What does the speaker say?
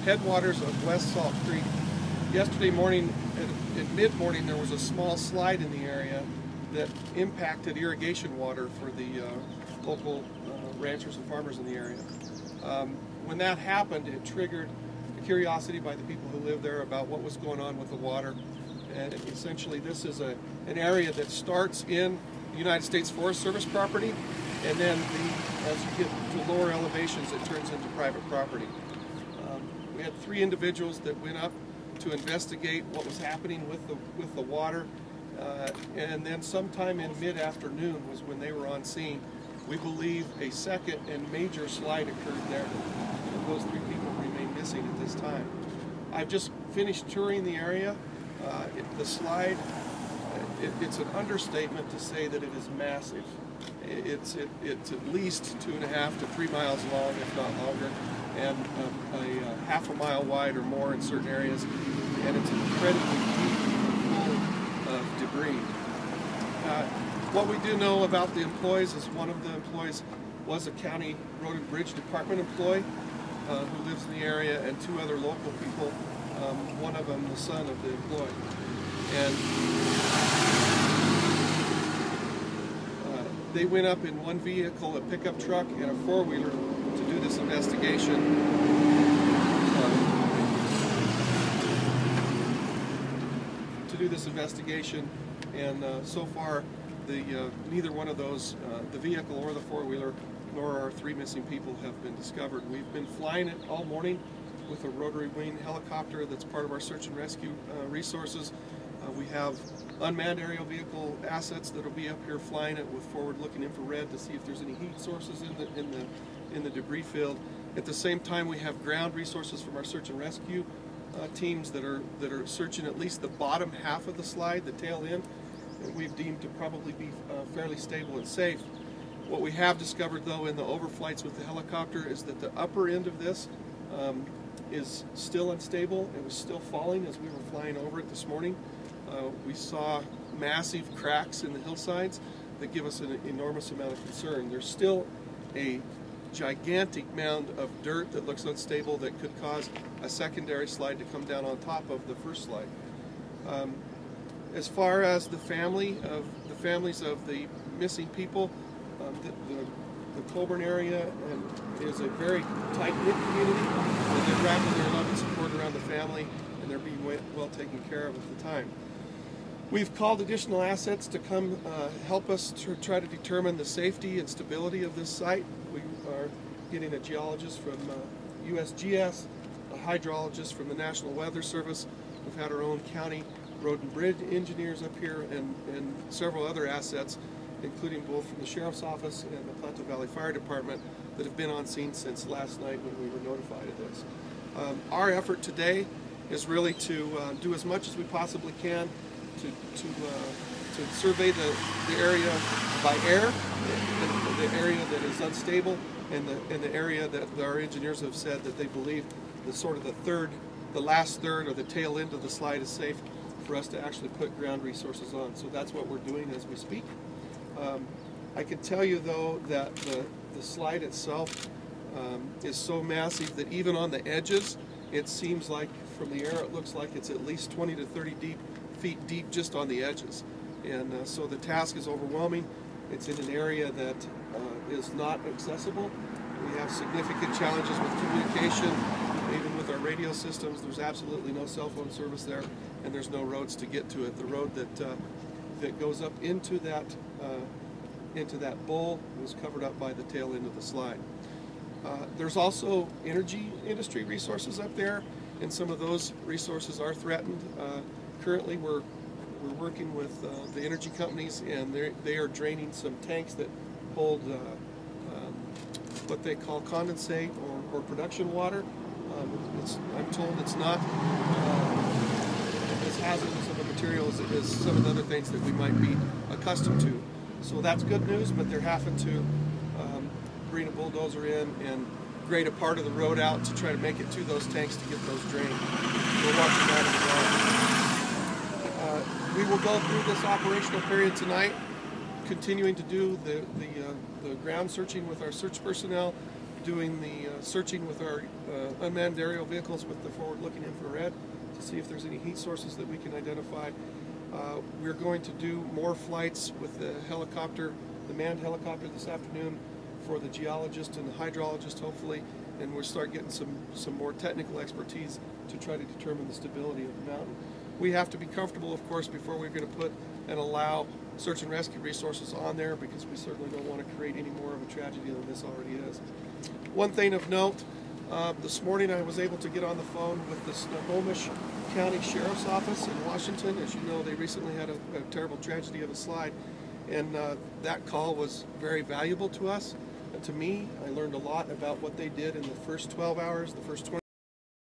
headwaters of West Salt Creek. Yesterday morning, at mid-morning, there was a small slide in the area that impacted irrigation water for the local ranchers and farmers in the area. When that happened, it triggered a curiosity by the people who live there about what was going on with the water. And essentially, this is an area that starts in the United States Forest Service property, and then as you get to lower elevations, it turns into private property. We had 3 individuals that went up to investigate what was happening with the water, and then sometime in mid-afternoon was when they were on scene. We believe a second and major slide occurred there. Those 3 people remain missing at this time. I've just finished touring the area. The slide, it's an understatement to say that it is massive. It's at least 2.5 to 3 miles long, if not longer, and a half a mile wide or more in certain areas, and it's incredibly deep and full of debris. What we do know about the employees is one of the employees was a county road and bridge department employee who lives in the area, and 2 other local people, one of them the son of the employee. And they went up in one vehicle, a pickup truck and a 4-wheeler, to do this investigation. And so far, neither one of those, the vehicle or the 4-wheeler, nor our 3 missing people have been discovered. We've been flying it all morning with a rotary wing helicopter that's part of our search and rescue resources. We have unmanned aerial vehicle assets that will be up here flying it with forward-looking infrared to see if there's any heat sources in the debris field. At the same time, we have ground resources from our search and rescue teams that are searching at least the bottom half of the slide, the tail end, that we've deemed to probably be fairly stable and safe. What we have discovered, though, in the overflights with the helicopter is that the upper end of this is still unstable. It was still falling as we were flying over it this morning. We saw massive cracks in the hillsides that give us an enormous amount of concern. There's still a gigantic mound of dirt that looks unstable that could cause a secondary slide to come down on top of the first slide. As far as the families of the missing people, the Colburn area is a very tight-knit community, and they're wrapping their love and support around the family, and they're being well taken care of at the time. We've called additional assets to come help us to try to determine the safety and stability of this site. We are getting a geologist from USGS, a hydrologist from the National Weather Service. We've had our own county road and bridge engineers up here, and several other assets, including both from the Sheriff's Office and the Plateau Valley Fire Department, that have been on scene since last night when we were notified of this. Our effort today is really to do as much as we possibly can to survey the area by air, the area that is unstable, and the area that our engineers have said that they believe the last third or the tail end of the slide is safe for us to actually put ground resources on. So that's what we're doing as we speak. I can tell you, though, that the slide itself is so massive that even on the edges, it seems like from the air it looks like it's at least 20 to 30 feet deep just on the edges. And so the task is overwhelming. It's in an area that is not accessible. We have significant challenges with communication, even with our radio systems. There's absolutely no cell phone service there, and there's no roads to get to it. The road that goes up into that bowl was covered up by the tail end of the slide. There's also energy industry resources up there, and some of those resources are threatened. Currently, we're working with the energy companies, and they are draining some tanks that hold what they call condensate or production water. I'm told it's not as hazardous of a material as some of the other things that we might be accustomed to. So that's good news, but they're having to bring a bulldozer in and grade a part of the road out to try to make it to those tanks to get those drained. We're watching that as well. We will go through this operational period tonight, continuing to do the ground searching with our search personnel, doing the searching with our unmanned aerial vehicles with the forward-looking infrared to see if there's any heat sources that we can identify. We're going to do more flights with the helicopter, the manned helicopter this afternoon for the geologist and the hydrologist, hopefully, and we'll start getting some more technical expertise to try to determine the stability of the mountain. We have to be comfortable, of course, before we're going to put and allow search and rescue resources on there, because we certainly don't want to create any more of a tragedy than this already is. One thing of note, this morning I was able to get on the phone with the Snohomish County Sheriff's Office in Washington. As you know, they recently had a terrible tragedy of a slide, and that call was very valuable to us. To me, I learned a lot about what they did in the first 12 hours, the first 20